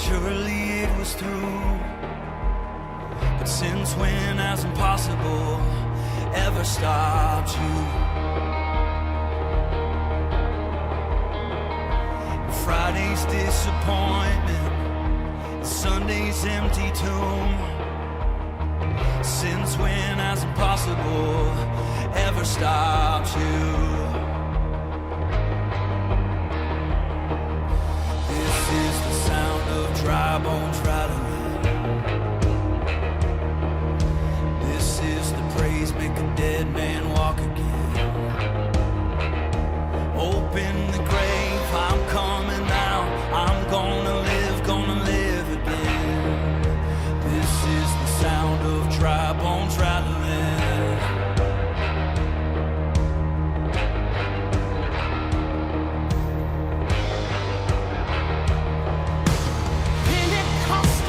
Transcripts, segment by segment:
surely it was through. But since when has impossible ever stopped you? Friday's disappointment, Sunday's empty tomb. Since when has impossible ever stopped you? This is the sound of dry bones rattling. This is the praise, make a dead man walk again. Open the grave, I'm coming out. I'm gonna live again. This is the sound of dry bones rattling. Pentecostal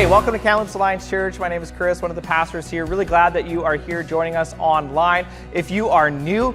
Hey, welcome to Kamloops Alliance Church. My name is Chris, one of the pastors here. Really glad that you are here joining us online. If you are new,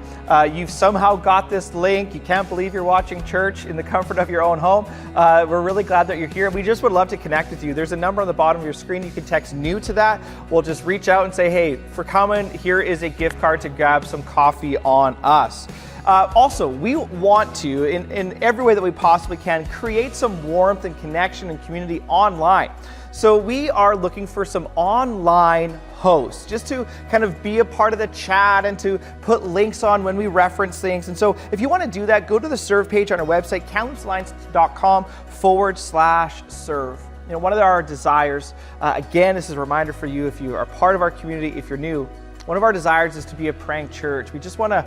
you've somehow got this link. You can't believe you're watching church in the comfort of your own home. We're really glad that you're here. We just would love to connect with you. There's a number on the bottom of your screen. You can text new to that. We'll just reach out and say, hey, for coming, here is a gift card to grab some coffee on us. Also, we want to, in every way that we possibly can, create some warmth and connection and community online. So we are looking for some online hosts, just to kind of be a part of the chat and to put links on when we reference things. And so if you want to do that, go to the serve page on our website, kamloopsalliance.com/serve. You know, one of our desires, again, this is a reminder for you if you are part of our community, if you're new, one of our desires is to be a praying church. We just want to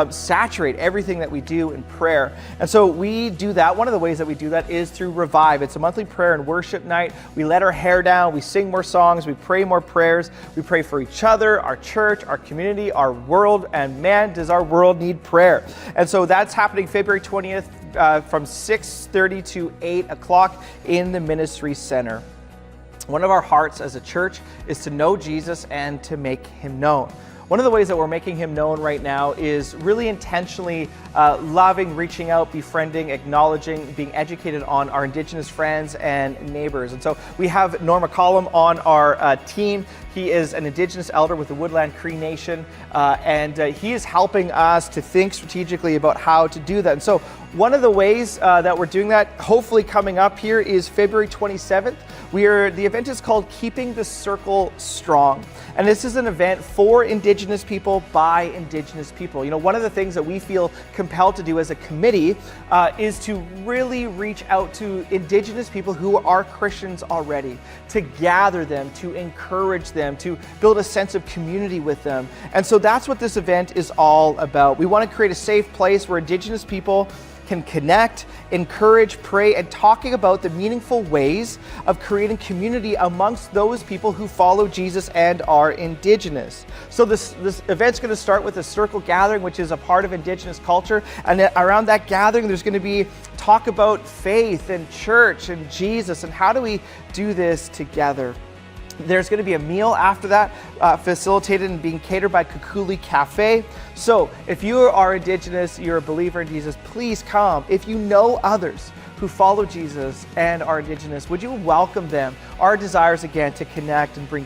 saturate everything that we do in prayer. And so we do that. One of the ways that we do that is through Revive. It's a monthly prayer and worship night. We let our hair down. We sing more songs. We pray more prayers. We pray for each other, our church, our community, our world. And man, does our world need prayer. And so that's happening February 20th from 6:30 to 8 o'clock in the Ministry Center. One of our hearts as a church is to know Jesus and to make him known. One of the ways that we're making him known right now is really intentionally loving, reaching out, befriending, acknowledging, being educated on our Indigenous friends and neighbors. And so we have Norm McCollum on our team. He is an Indigenous elder with the Woodland Cree Nation, and he is helping us to think strategically about how to do that. And so one of the ways that we're doing that, hopefully coming up here, is February 27th. The event is called Keeping the Circle Strong. And this is an event for Indigenous people by Indigenous people. You know, one of the things that we feel compelled to do as a committee is to really reach out to Indigenous people who are Christians already, to gather them, to encourage them, to build a sense of community with them. And so that's what this event is all about. We want to create a safe place where Indigenous people can connect, encourage, pray, and talking about the meaningful ways of creating community amongst those people who follow Jesus and are Indigenous. So this event's going to start with a circle gathering, which is a part of Indigenous culture. And around that gathering, there's going to be talk about faith and church and Jesus and how do we do this together. There's going to be a meal after that, facilitated and being catered by Kukuli Cafe. So if you are Indigenous, you're a believer in Jesus, please come. If you know others who follow Jesus and are Indigenous, would you welcome them? Our desire is, again, to connect and bring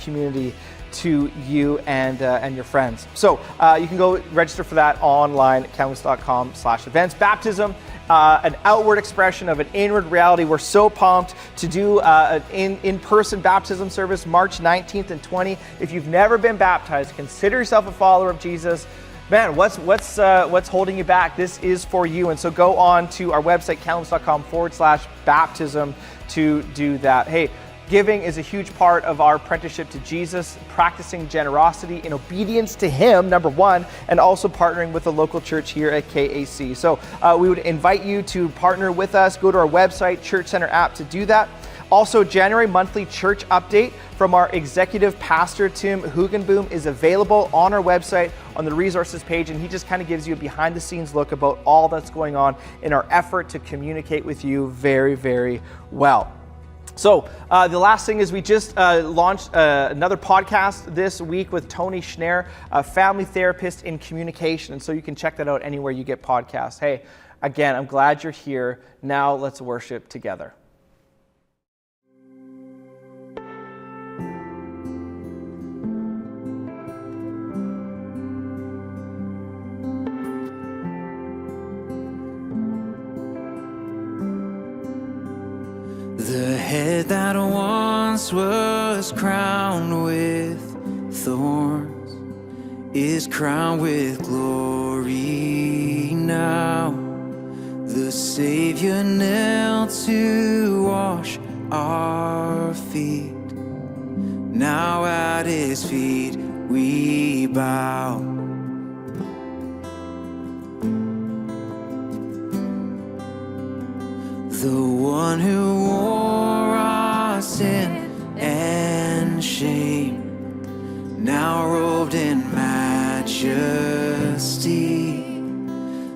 community to you and your friends. So you can go register for that online at kamloops.com/events. Baptism, an outward expression of an inward reality. We're so pumped to do an in-person baptism service March 19th and 20th. If you've never been baptized, consider yourself a follower of Jesus. Man, what's holding you back? This is for you. And so go on to our website, kamloops.com/baptism to do that. Hey, giving is a huge part of our apprenticeship to Jesus, practicing generosity in obedience to him, number one, and also partnering with the local church here at KAC. So we would invite you to partner with us. Go to our website, Church Center app, to do that. Also, January monthly church update from our executive pastor, Tim Hugenboom, is available on our website on the resources page, and he just kind of gives you a behind-the-scenes look about all that's going on in our effort to communicate with you very, very well. So the last thing is we just launched another podcast this week with Tony Schneer, a family therapist in communication. And so you can check that out anywhere you get podcasts. Hey, again, I'm glad you're here. Now let's worship together. The head that once was crowned with thorns is crowned with glory now. The Savior knelt to wash our feet. Now at his feet we bow. The one who wore our sin and shame, now robed in majesty,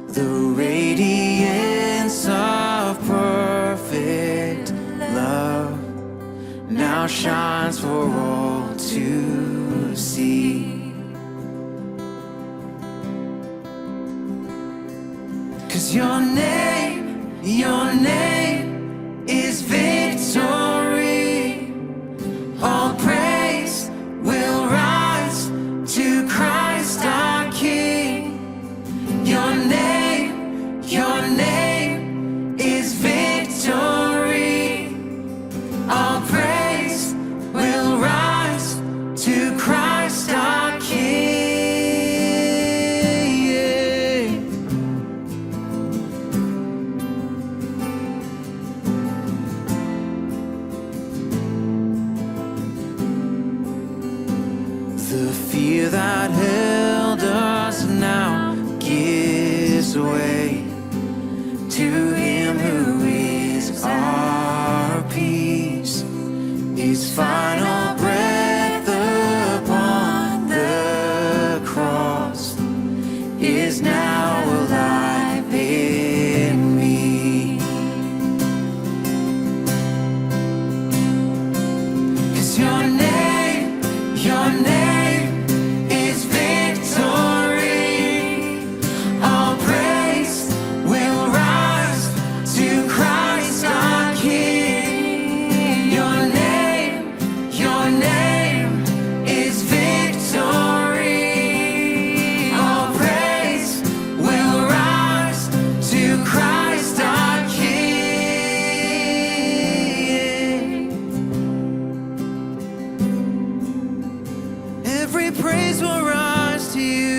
the radiance of perfect love, now now shines for all to see. 'Cause your name is victory. All praise will rise to Christ our King. Your name is victory. All praise will rise to Christ our King. The fear that held us now gives way to Him who is our peace. His final breath upon the cross is now alive in me. 'Cause your name is victory. All praise will rise to Christ our King. Your name is victory. All praise will rise to Christ our King. Every praise will rise to you.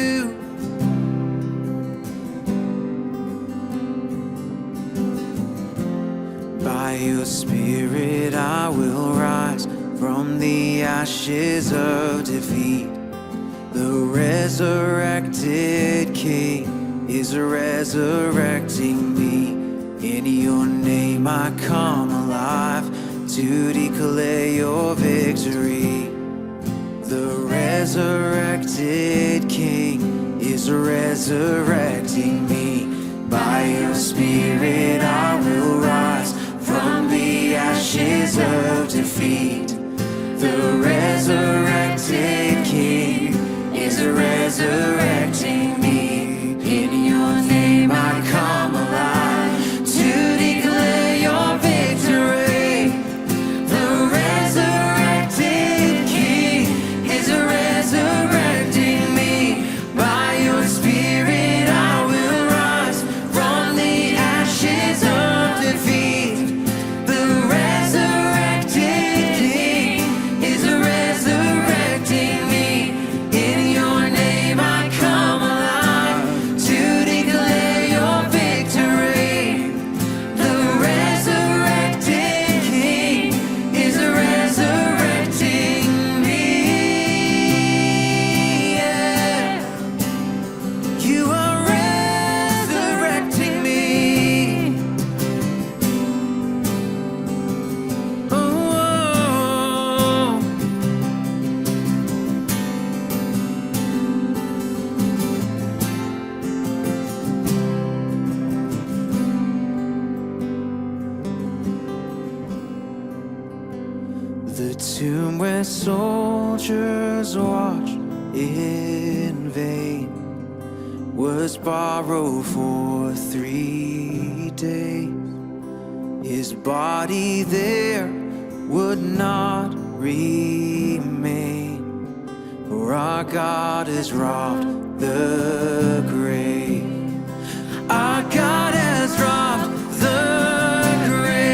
By your Spirit I will rise from the ashes of defeat. The resurrected King is resurrecting me. In your name I come alive to declare your victory. The resurrected King is resurrecting me. By your Spirit I will rise from the ashes of defeat. The resurrected King is resurrecting me. In your name I come alive to declare your victory. The resurrected King is resurrecting me. By your Spirit I will rise from the ashes of defeat. The resurrected King is resurrecting me. In your name I come alive to declare your victory. The resurrected King is resurrecting me. Yeah. You are resurrecting me. Oh. The tomb where soldiers watched in vain was borrowed for 3 days. His body there would not remain, for our God has robbed the grave. Our God has robbed the grave.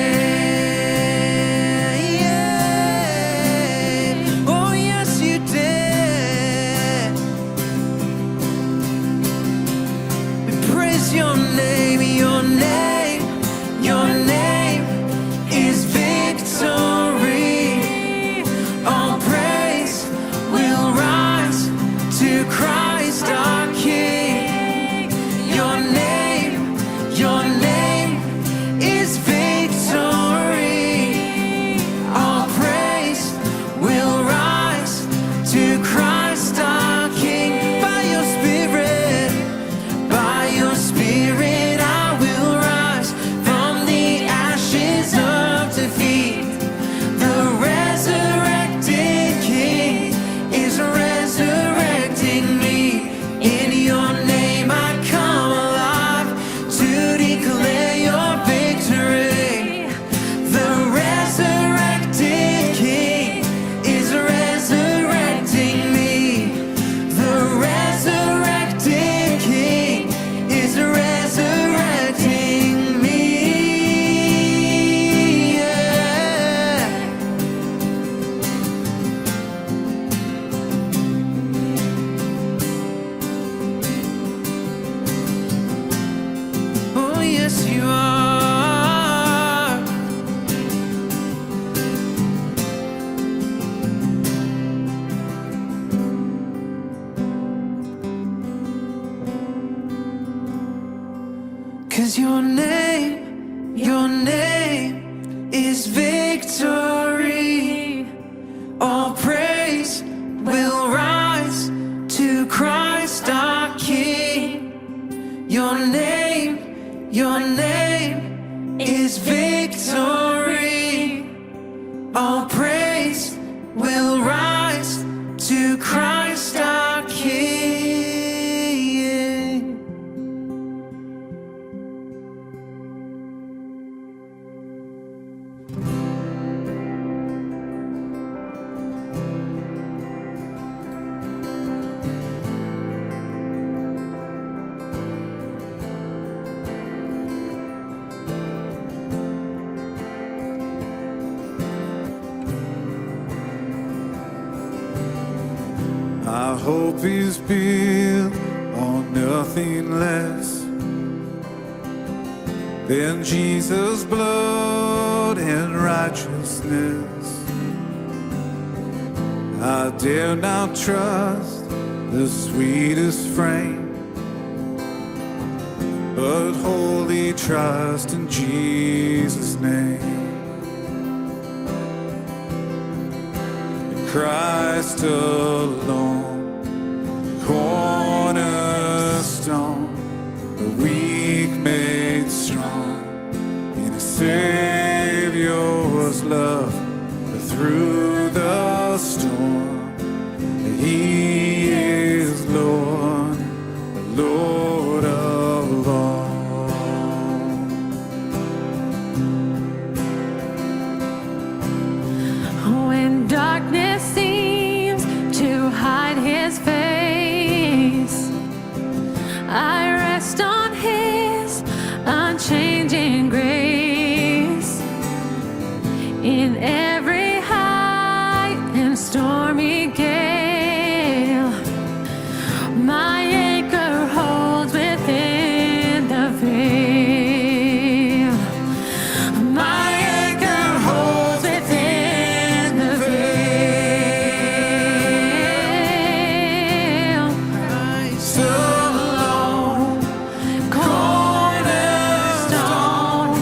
Oh yes, you did. We praise your name, your name, your name is victory. All praise will rise to Christ our King. Your name is victory. All praise will rise to Christ our King. By your Spirit I will rise from the ashes of defeat. The resurrected 'cause your name is victory. All praise will rise to Christ our King. Your name is victory. All praise will rise to Christ our King. Our hope is built on nothing less than Jesus' blood and righteousness. I dare not trust the sweetest frame, but wholly trust in Jesus' name. Christ alone, cornerstone, the weak made strong, in a Savior's love through the storm. He is Lord, the Lord of all. When darkness seems to hide his face, I rest on his unchanging grace. In every high and stormy gale, my anchor holds within the veil. My anchor holds within the veil. Christ alone, cornerstone,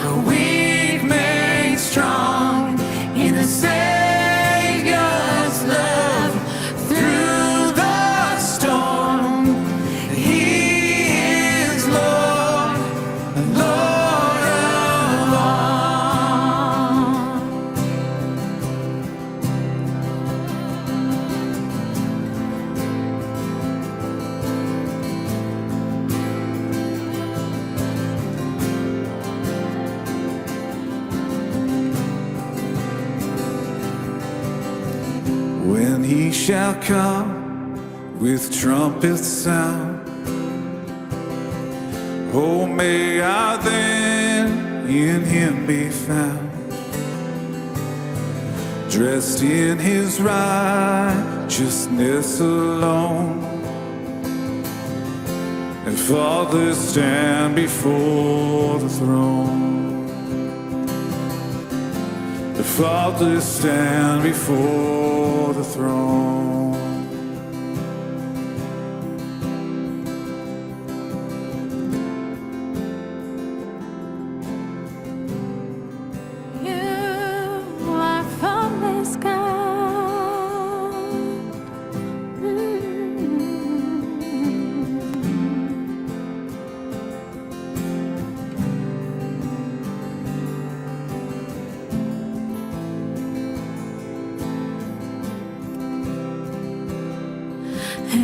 the weak made strong, in the Savior's love through the storm. He is Lord, the Lord of all. When he shall come with trumpet sound, oh, may I then in him be found, dressed in his righteousness alone, and fathers stand before the throne. The fathers stand before the throne. You are from this God.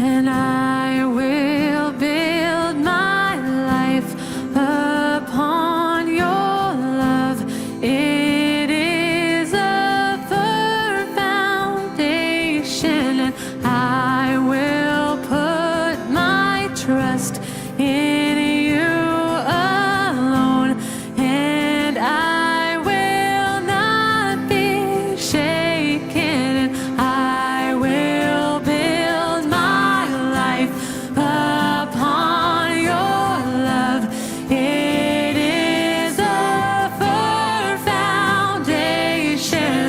And I will build my life upon your love. It is a firm foundation, and I will put my trust in you alone, and I will not be shaken. And I will build my life upon your love. It is a firm foundation.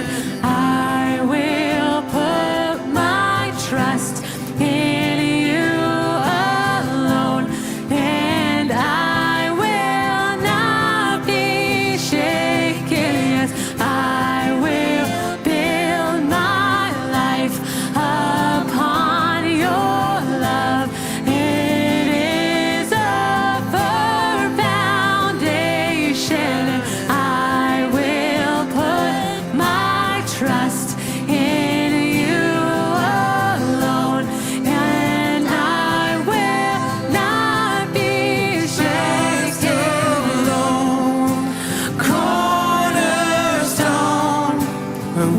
I will put my trust in you alone, and I will life upon your love. It is a firm foundation. I will put my trust in you alone, and I will not be shaken. Cornerstone,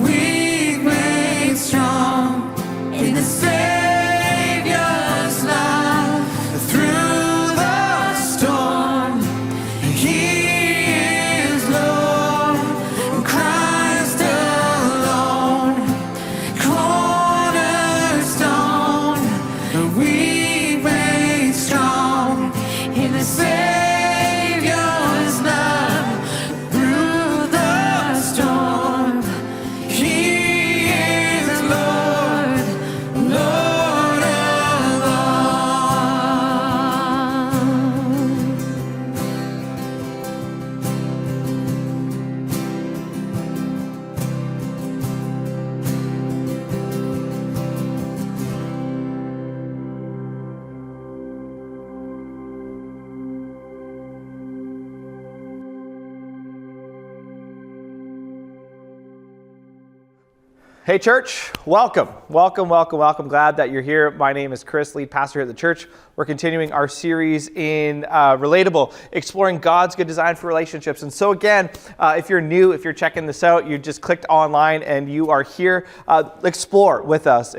weak made strong in the Savior's love. Through the storm, He is Lord, Christ alone. Cornerstone, weak made strong in the Savior's love. Through the storm, He is Lord, Lord alone. Hey church, welcome. Glad that you're here. My name is Chris, lead pastor here at the church. We're continuing our series in Relatable, exploring God's good design for relationships. And so again, if you're new, if you're checking this out, you just clicked online and you are here, explore with us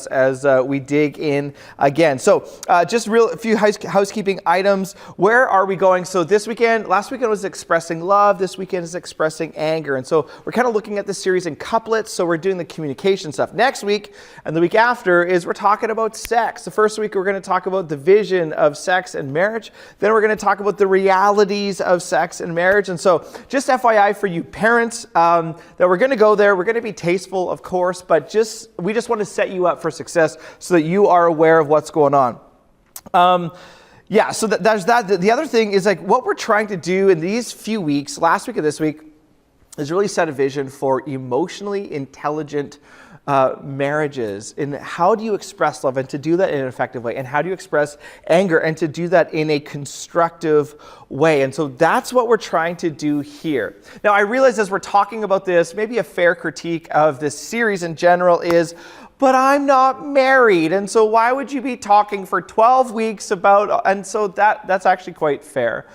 as we dig in again. So just a few housekeeping items. Where are we going? So last weekend was expressing love. This weekend is expressing anger. And so we're kind of looking at this series in couplets. So we're doing the communication stuff. Next week and the week after we're talking about sex. The first week we're going to talk about the vision of sex and marriage. Then we're going to talk about the realities of sex and marriage. And so just FYI for you parents, that we're going to go there. We're going to be tasteful, of course, but we just want to set you up for success so that you are aware of what's going on. So there's that. The other thing is like what we're trying to do in these few weeks, last week and this week, is really set a vision for emotionally intelligent marriages. And how do you express love and to do that in an effective way? And how do you express anger and to do that in a constructive way? And so that's what we're trying to do here. Now, I realize as we're talking about this, maybe a fair critique of this series in general is, but I'm not married. And so why would you be talking for 12 weeks about, and so that's actually quite fair.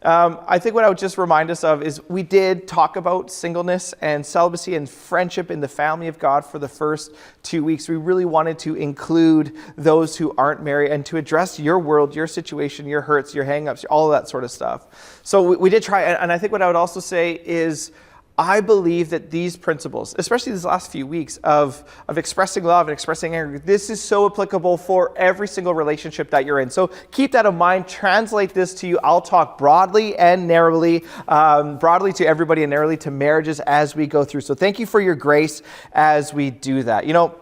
I think what I would just remind us of is we did talk about singleness and celibacy and friendship in the family of God for the first 2 weeks. We really wanted to include those who aren't married and to address your world, your situation, your hurts, your hang-ups, all of that sort of stuff. So we did try, and I think what I would also say is I believe that these principles, especially these last few weeks of expressing love and expressing anger, this is so applicable for every single relationship that you're in. So keep that in mind. Translate this to you. I'll talk broadly and narrowly, broadly to everybody and narrowly to marriages as we go through. So thank you for your grace as we do that. You know,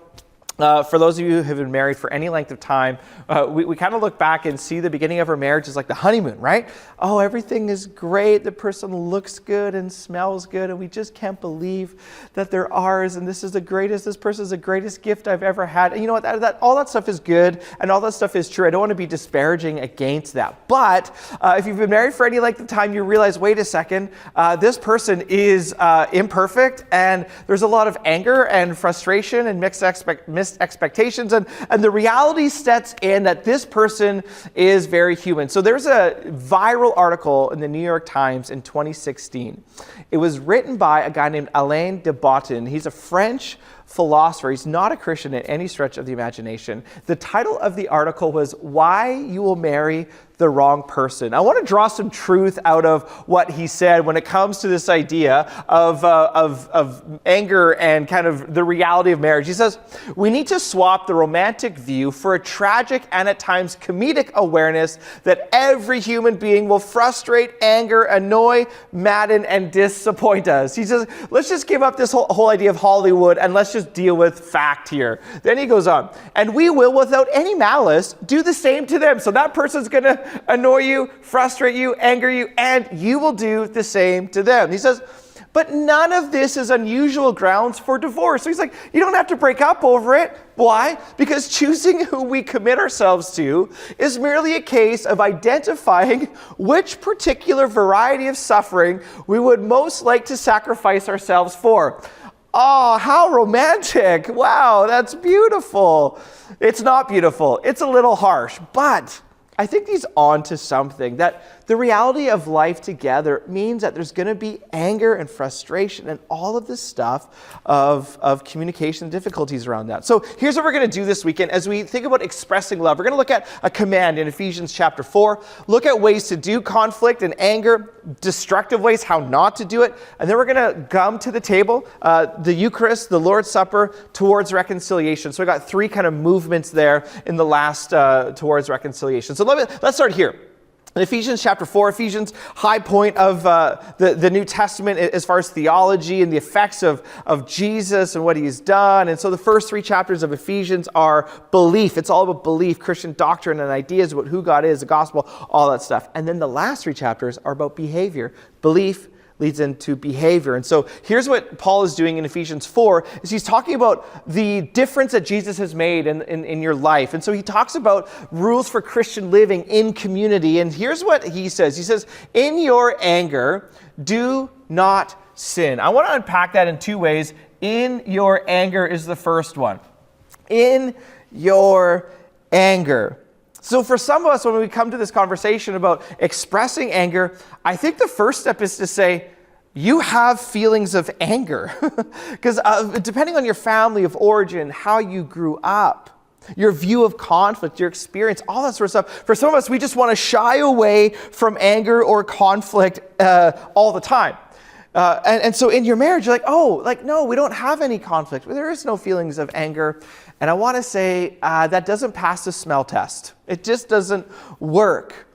for those of you who have been married for any length of time, we kind of look back and see the beginning of our marriage as like the honeymoon, right? Oh, everything is great. The person looks good and smells good, and we just can't believe that they're ours. And this person is the greatest gift I've ever had. And you know what? All that stuff is good, and all that stuff is true. I don't want to be disparaging against that. But if you've been married for any length of time, you realize, wait a second, this person is imperfect, and there's a lot of anger and frustration and mixed expectations, and the reality sets in that this person is very human. So there's a viral article in the New York Times in 2016. It was written by a guy named Alain de Botton. He's a French philosopher. He's not a Christian in any stretch of the imagination. The title of the article was "Why You Will Marry the Wrong Person." I want to draw some truth out of what he said when it comes to this idea of anger and kind of the reality of marriage. He says, we need to swap the romantic view for a tragic and at times comedic awareness that every human being will frustrate, anger, annoy, madden, and disappoint us. He says, let's just give up this whole idea of Hollywood and let's just deal with fact here. Then he goes on, and we will, without any malice, do the same to them. So that person's going to annoy you, frustrate you, anger you, and you will do the same to them. He says, But none of this is unusual grounds for divorce. So he's like, you don't have to break up over it. Why? Because choosing who we commit ourselves to is merely a case of identifying which particular variety of suffering we would most like to sacrifice ourselves for. Oh, how romantic. Wow, that's beautiful. It's not beautiful. It's a little harsh, but I think he's on to something, that the reality of life together means that there's going to be anger and frustration and all of this stuff of communication difficulties around that. So here's what we're going to do this weekend as we think about expressing love. We're going to look at a command in Ephesians chapter 4, look at ways to do conflict and anger, destructive ways, how not to do it, and then we're going to come to the table, the Eucharist, the Lord's Supper, towards reconciliation. So we got three kind of movements there in the last towards reconciliation. So let's start here. In Ephesians chapter 4, Ephesians, high point of the New Testament as far as theology and the effects of Jesus and what he's done. And so the first three chapters of Ephesians are belief. It's all about belief, Christian doctrine and ideas about who God is, the gospel, all that stuff. And then the last three chapters are about behavior. Belief leads into behavior. And so here's what Paul is doing in Ephesians 4, is he's talking about the difference that Jesus has made in your life. And so he talks about rules for Christian living in community. And here's what he says. He says, in your anger, do not sin. I want to unpack that in two ways. In your anger is the first one. In your anger. So for some of us, when we come to this conversation about expressing anger, I think the first step is to say, you have feelings of anger. Because depending on your family of origin, how you grew up, your view of conflict, your experience, all that sort of stuff. For some of us, we just want to shy away from anger or conflict all the time. And so in your marriage, you're like, no, we don't have any conflict. There is no feelings of anger. And I want to say that doesn't pass the smell test. It just doesn't work.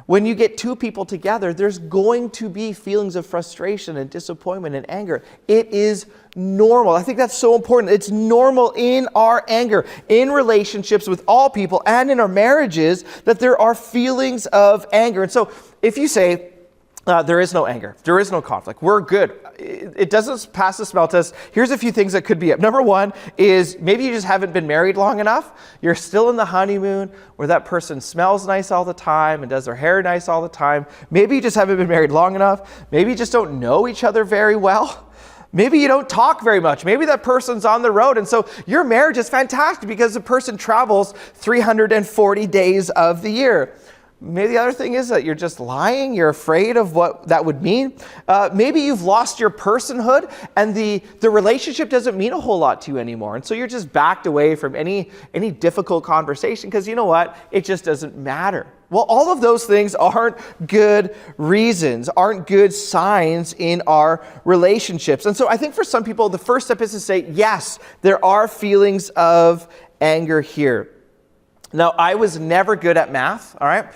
When you get two people together, there's going to be feelings of frustration and disappointment and anger. It is normal. I think that's so important. It's normal in our anger, in relationships with all people and in our marriages, that there are feelings of anger. And so if you say, there is no anger, there is no conflict, we're good, it doesn't pass the smell test, here's a few things that could be up. Number one is maybe you just haven't been married long enough. You're still in the honeymoon where that person smells nice all the time and does their hair nice all the time. Maybe you just haven't been married long enough. Maybe you just don't know each other very well. Maybe you don't talk very much. Maybe that person's on the road. And so your marriage is fantastic because the person travels 340 days of the year. Maybe the other thing is that you're just lying. You're afraid of what that would mean. Maybe you've lost your personhood and the relationship doesn't mean a whole lot to you anymore. And so you're just backed away from any difficult conversation because you know what? It just doesn't matter. Well, all of those things aren't good reasons, aren't good signs in our relationships. And so I think for some people, the first step is to say, yes, there are feelings of anger here. Now, I was never good at math, all right?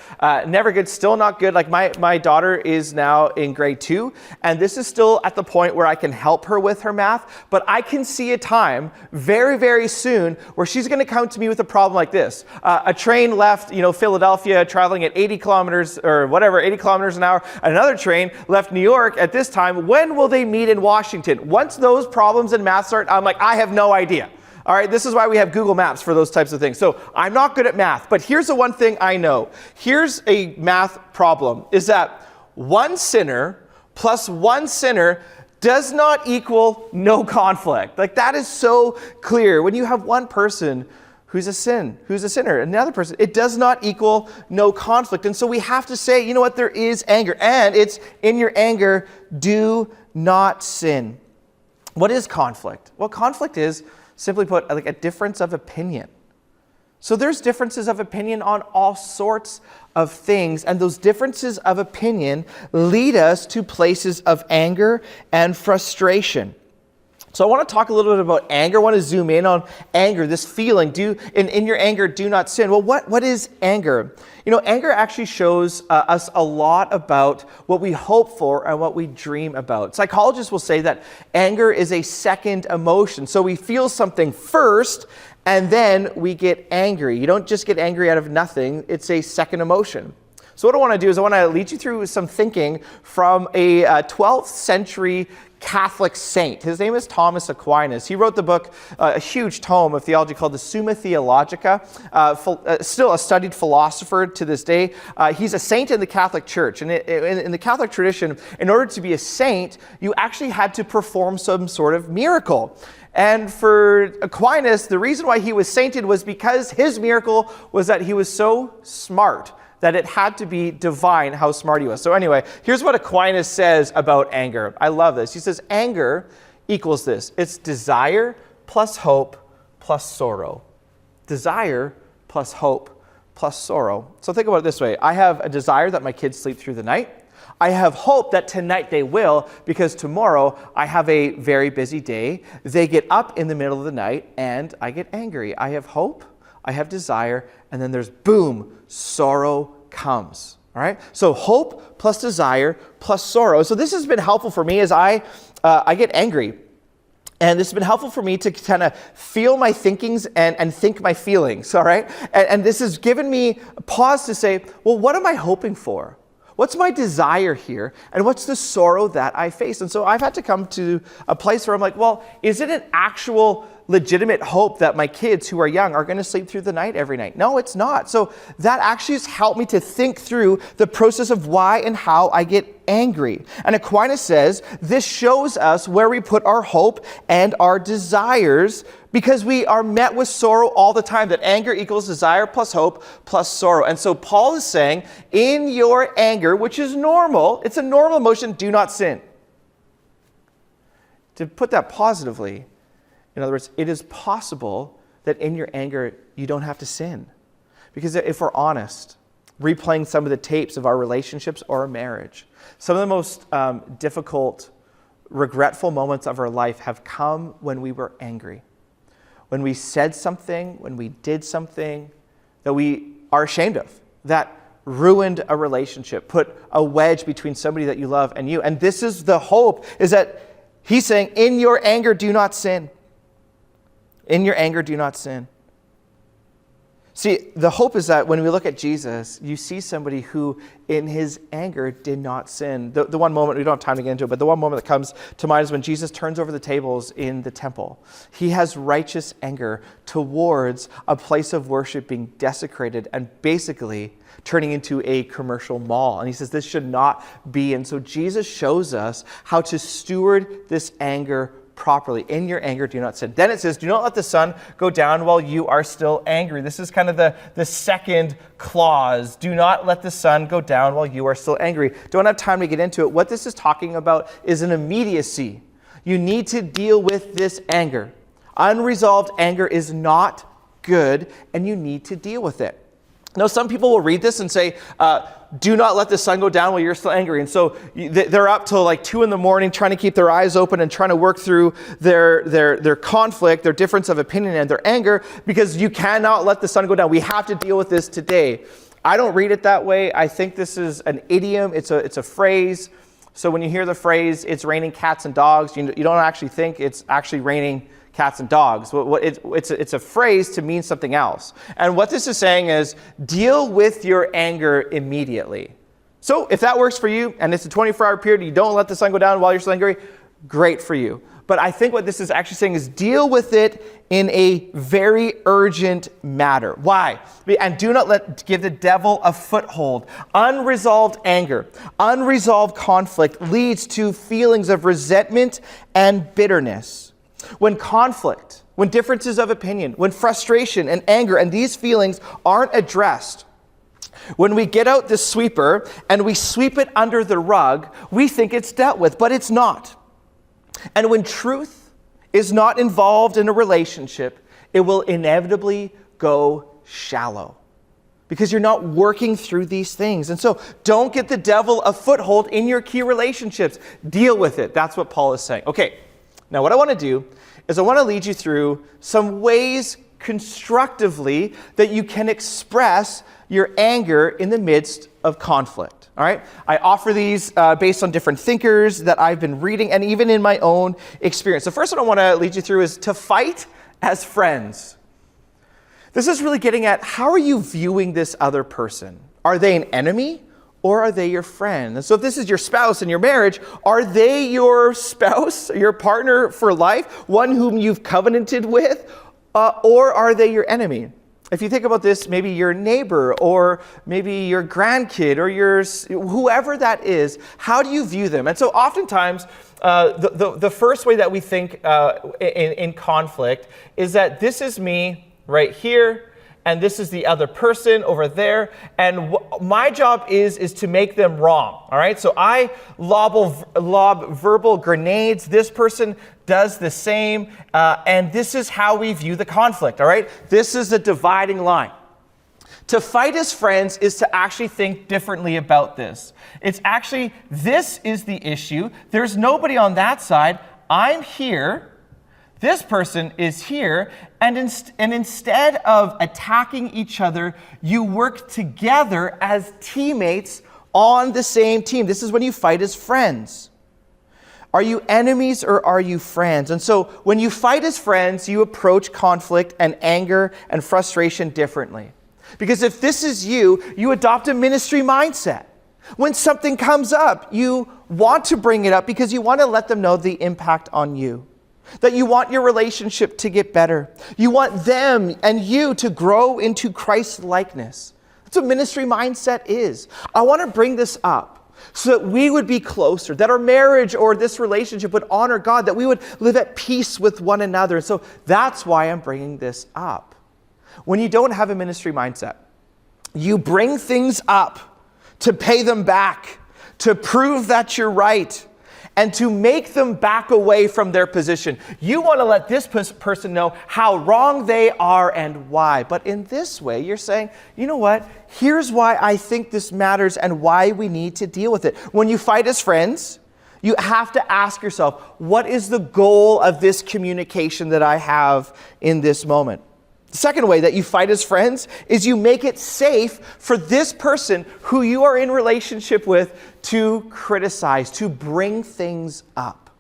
Never good, still not good. Like my daughter is now in grade 2, and this is still at the point where I can help her with her math, but I can see a time very, very soon where she's gonna come to me with a problem like this. A train left, Philadelphia traveling at 80 kilometers or whatever, 80 kilometers an hour. Another train left New York at this time. When will they meet in Washington? Once those problems in math start, I'm like, I have no idea. All right, this is why we have Google Maps for those types of things. So I'm not good at math, but here's the one thing I know. Here's a math problem, is that one sinner plus one sinner does not equal no conflict. Like that is so clear. When you have one person who's a sinner, and another person, it does not equal no conflict. And so we have to say, you know what, there is anger, and it's in your anger, do not sin. What is conflict? Well, conflict is, simply put, like a difference of opinion. So there's differences of opinion on all sorts of things, and those differences of opinion lead us to places of anger and frustration. So I want to talk a little bit about anger. I want to zoom in on anger, this feeling. In your anger, do not sin. Well, what is anger? Anger actually shows us a lot about what we hope for and what we dream about. Psychologists will say that anger is a second emotion. So we feel something first, and then we get angry. You don't just get angry out of nothing. It's a second emotion. So what I want to do is I want to lead you through some thinking from a 12th century Catholic saint. His name is Thomas Aquinas. He wrote the book, a huge tome of theology called the Summa Theologica, still a studied philosopher to this day. He's a saint in the Catholic Church. And in the Catholic tradition, in order to be a saint, you actually had to perform some sort of miracle. And for Aquinas, the reason why he was sainted was because his miracle was that he was so smart that it had to be divine how smart he was. So anyway, here's what Aquinas says about anger. I love this. He says, anger equals this. It's desire plus hope plus sorrow. Desire plus hope plus sorrow. So think about it this way. I have a desire that my kids sleep through the night. I have hope that tonight they will, because tomorrow I have a very busy day. They get up in the middle of the night and I get angry. I have hope, I have desire, and then there's boom, sorrow comes. All right? So hope plus desire plus sorrow. So this has been helpful for me as I get angry. And this has been helpful for me to kind of feel my thinkings and think my feelings, all right? And this has given me a pause to say, well, what am I hoping for? What's my desire here? And what's the sorrow that I face? And so I've had to come to a place where I'm like, well, is it an actual legitimate hope that my kids who are young are going to sleep through the night every night? No, it's not. So that actually has helped me to think through the process of why and how I get angry. And Aquinas says this shows us where we put our hope and our desires, because we are met with sorrow all the time, that anger equals desire plus hope plus sorrow. And so Paul is saying, in your anger, which is normal, it's a normal emotion, do not sin. To put that positively, in other words, it is possible that in your anger, you don't have to sin. Because if we're honest, replaying some of the tapes of our relationships or our marriage, some of the most difficult, regretful moments of our life have come when we were angry. When we said something, when we did something that we are ashamed of, that ruined a relationship, put a wedge between somebody that you love and you. And this is the hope, is that he's saying, in your anger, do not sin. In your anger, do not sin. See, the hope is that when we look at Jesus, you see somebody who, in his anger, did not sin. The one moment, we don't have time to get into it, but the one moment that comes to mind is when Jesus turns over the tables in the temple. He has righteous anger towards a place of worship being desecrated and basically turning into a commercial mall. And he says this should not be. And so Jesus shows us how to steward this anger properly. In your anger, do not sin. Then it says, do not let the sun go down while you are still angry. This is kind of the second clause. Do not let the sun go down while you are still angry. Don't have time to get into it. What this is talking about is an immediacy. You need to deal with this anger. Unresolved anger is not good, and you need to deal with it. Now, some people will read this and say, do not let the sun go down while you're still angry. And so they're up till like 2 a.m. trying to keep their eyes open and trying to work through their conflict, their difference of opinion and their anger, because you cannot let the sun go down. We have to deal with this today. I don't read it that way. I think this is an idiom. It's a phrase. So when you hear the phrase, it's raining cats and dogs, you don't actually think it's actually raining cats and dogs. It's a phrase to mean something else. And what this is saying is, deal with your anger immediately. So if that works for you, and it's a 24-hour period, you don't let the sun go down while you're still angry, great for you. But I think what this is actually saying is deal with it in a very urgent matter. Why? And do not give the devil a foothold. Unresolved anger, unresolved conflict leads to feelings of resentment and bitterness. When conflict, when differences of opinion, when frustration and anger and these feelings aren't addressed, when we get out the sweeper and we sweep it under the rug, we think it's dealt with, but it's not. And when truth is not involved in a relationship, it will inevitably go shallow because you're not working through these things. And so don't get the devil a foothold in your key relationships. Deal with it. That's what Paul is saying. Okay. Now, what I want to do is I want to lead you through some ways constructively that you can express your anger in the midst of conflict. All right? I offer these based on different thinkers that I've been reading and even in my own experience. The first one I want to lead you through is to fight as friends. This is really getting at, how are you viewing this other person? Are they an enemy or are they your friend? And so if this is your spouse in your marriage, are they your spouse, your partner for life, one whom you've covenanted with, or are they your enemy? If you think about this, maybe your neighbor or maybe your grandkid or whoever that is, how do you view them? And so oftentimes, the first way that we think in conflict is that this is me right here, and this is the other person over there, and my job is to make them wrong, all right? So I lob verbal grenades, this person does the same, and this is how we view the conflict, all right? This is the dividing line. To fight as friends is to actually think differently about this. It's actually, this is the issue. There's nobody on that side. I'm here. This person is here, and instead of attacking each other, you work together as teammates on the same team. This is when you fight as friends. Are you enemies or are you friends? And so when you fight as friends, you approach conflict and anger and frustration differently. Because if this is you, you adopt a ministry mindset. When something comes up, you want to bring it up because you want to let them know the impact on you. That you want your relationship to get better. You want them and you to grow into Christ's likeness. That's what ministry mindset is. I want to bring this up so that we would be closer, that our marriage or this relationship would honor God, that we would live at peace with one another. And so that's why I'm bringing this up. When you don't have a ministry mindset, you bring things up to pay them back, to prove that you're right, and to make them back away from their position. You want to let this person know how wrong they are and why. But in this way, you're saying, you know what? Here's why I think this matters and why we need to deal with it. When you fight as friends, you have to ask yourself, what is the goal of this communication that I have in this moment? The second way that you fight as friends is you make it safe for this person who you are in relationship with to criticize, to bring things up.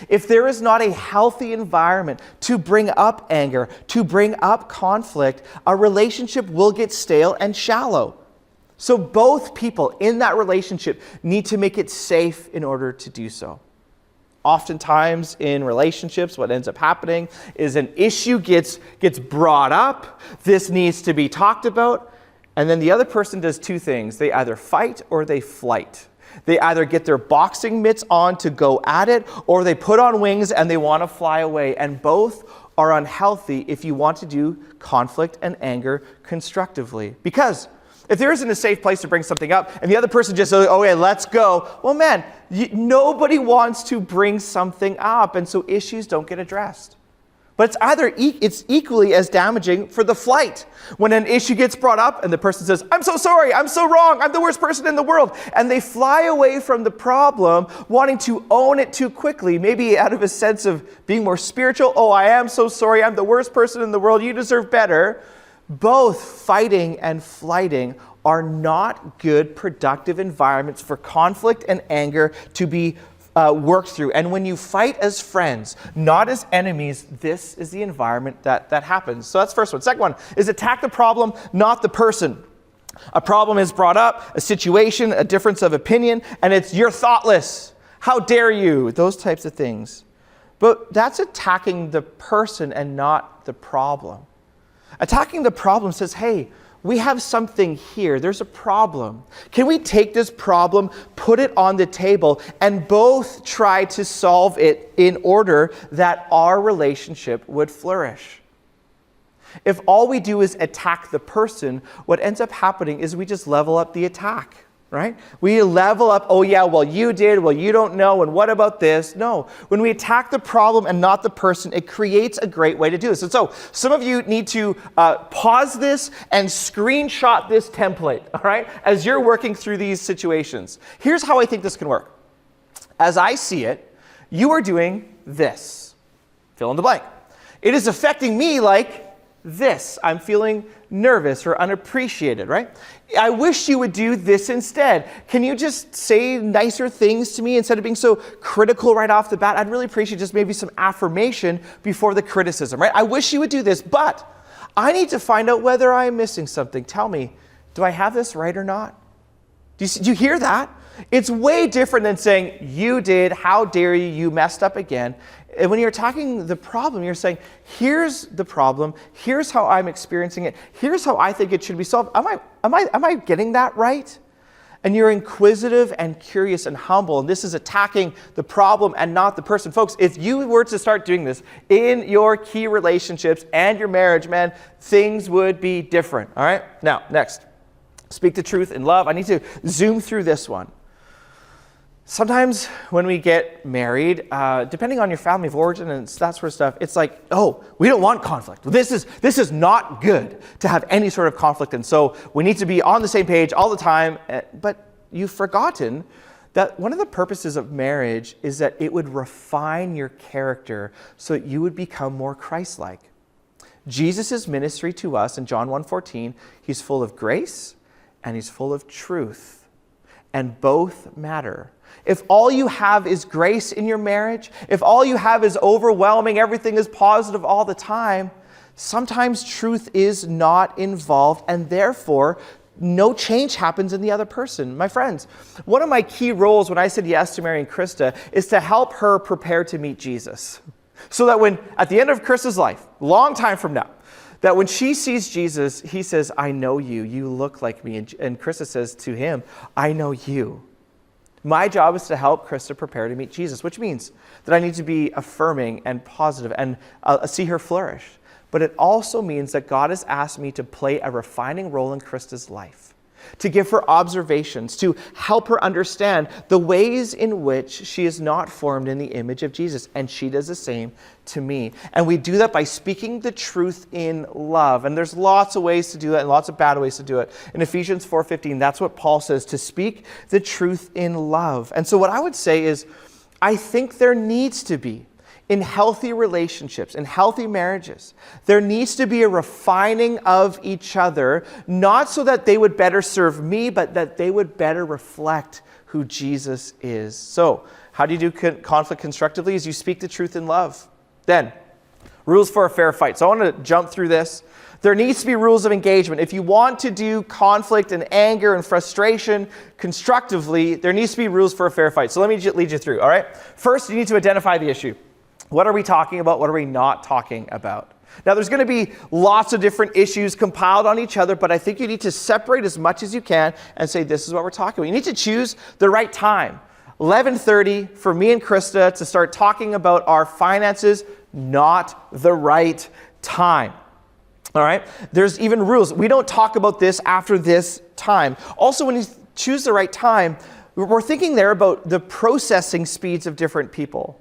If there is not a healthy environment to bring up anger, to bring up conflict, a relationship will get stale and shallow. So both people in that relationship need to make it safe in order to do so. Oftentimes in relationships, what ends up happening is an issue gets brought up. This needs to be talked about. And then the other person does two things. They either fight or they flight. They either get their boxing mitts on to go at it, or they put on wings and they want to fly away. And both are unhealthy if you want to do conflict and anger constructively. Because if there isn't a safe place to bring something up and the other person just says, oh yeah, let's go. Well, man, nobody wants to bring something up, and so issues don't get addressed. But it's equally as damaging for the flight. When an issue gets brought up and the person says, I'm so sorry, I'm so wrong, I'm the worst person in the world. And they fly away from the problem, wanting to own it too quickly, maybe out of a sense of being more spiritual. Oh, I am so sorry, I'm the worst person in the world, you deserve better. Both fighting and flighting are not good, productive environments for conflict and anger to be worked through. And when you fight as friends, not as enemies, this is the environment that happens. So that's the first one. Second one is attack the problem, not the person. A problem is brought up, a situation, a difference of opinion, and it's you're thoughtless. How dare you? Those types of things. But that's attacking the person and not the problem. Attacking the problem says, hey, we have something here. There's a problem. Can we take this problem, put it on the table, and both try to solve it in order that our relationship would flourish? If all we do is attack the person, what ends up happening is we just level up the attack. Right? We level up, oh yeah, well you did, well you don't know, and what about this? No. When we attack the problem and not the person, it creates a great way to do this. And so some of you need to pause this and screenshot this template, all right, as you're working through these situations. Here's how I think this can work. As I see it, you are doing this. Fill in the blank. It is affecting me like this. I'm feeling nervous or unappreciated, right? I wish you would do this instead. Can you just say nicer things to me instead of being so critical right off the bat? I'd really appreciate just maybe some affirmation before the criticism, right? I wish you would do this, but I need to find out whether I'm missing something. Tell me, do I have this right or not? Do you hear that? It's way different than saying, you did, how dare you, you messed up again. And when you're talking the problem, you're saying, here's the problem, here's how I'm experiencing it, here's how I think it should be solved. Am I getting that right? And you're inquisitive and curious and humble, and this is attacking the problem and not the person. Folks, if you were to start doing this in your key relationships and your marriage, man, things would be different, all right? Now, next, speak the truth in love. I need to zoom through this one. Sometimes when we get married, depending on your family of origin and that sort of stuff, it's like, oh, we don't want conflict. This is not good to have any sort of conflict. And so we need to be on the same page all the time. But you've forgotten that one of the purposes of marriage is that it would refine your character so that you would become more Christ-like. Jesus' ministry to us in John 1:14, he's full of grace and he's full of truth. And both matter. If all you have is grace in your marriage, if all you have is overwhelming, everything is positive all the time, sometimes truth is not involved, and therefore no change happens in the other person. My friends, one of my key roles when I said yes to marrying Krista is to help her prepare to meet Jesus. So that when, at the end of Krista's life, long time from now, that when she sees Jesus, he says, I know you, you look like me. And Krista says to him, I know you. My job is to help Krista prepare to meet Jesus, which means that I need to be affirming and positive and see her flourish. But it also means that God has asked me to play a refining role in Krista's life, to give her observations, to help her understand the ways in which she is not formed in the image of Jesus. And she does the same to me. And we do that by speaking the truth in love. And there's lots of ways to do that and lots of bad ways to do it. In Ephesians 4:15, that's what Paul says, to speak the truth in love. And so what I would say is, I think there needs to be, in healthy relationships, in healthy marriages, there needs to be a refining of each other, not so that they would better serve me, but that they would better reflect who Jesus is. So, how do you do conflict constructively? Is you speak the truth in love. Then, rules for a fair fight. So I want to jump through this. There needs to be rules of engagement. If you want to do conflict and anger and frustration constructively, there needs to be rules for a fair fight. So let me lead you through, all right? First, you need to identify the issue. What are we talking about? What are we not talking about? Now, there's going to be lots of different issues compiled on each other, but I think you need to separate as much as you can and say, this is what we're talking about. You need to choose the right time. 11:30 for me and Krista to start talking about our finances, not the right time. All right? There's even rules. We don't talk about this after this time. Also, when you choose the right time, we're thinking there about the processing speeds of different people.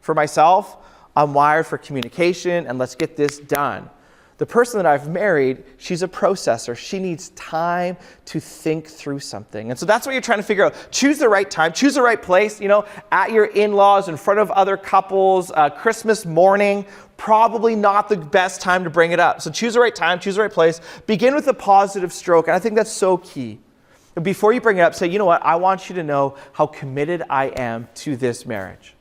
For myself, I'm wired for communication and let's get this done. The person that I've married, she's a processor. She needs time to think through something. And so that's what you're trying to figure out. Choose the right time, choose the right place, at your in-laws, in front of other couples, Christmas morning, probably not the best time to bring it up. So choose the right time, choose the right place. Begin with a positive stroke, and I think that's so key. And before you bring it up, say, you know what, I want you to know how committed I am to this marriage.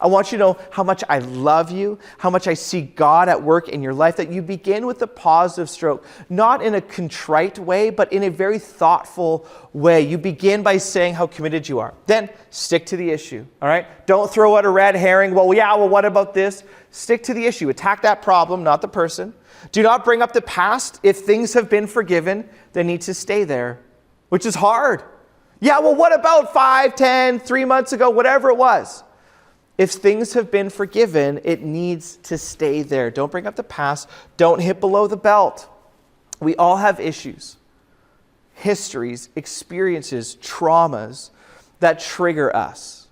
I want you to know how much I love you, how much I see God at work in your life, that you begin with a positive stroke, not in a contrite way, but in a very thoughtful way. You begin by saying how committed you are. Then stick to the issue, all right? Don't throw out a red herring. Well, what about this? Stick to the issue. Attack that problem, not the person. Do not bring up the past. If things have been forgiven, they need to stay there, which is hard. What about 5, 10, 3 months ago, whatever it was? If things have been forgiven, it needs to stay there. Don't bring up the past. Don't hit below the belt. We all have issues, histories, experiences, traumas that trigger us.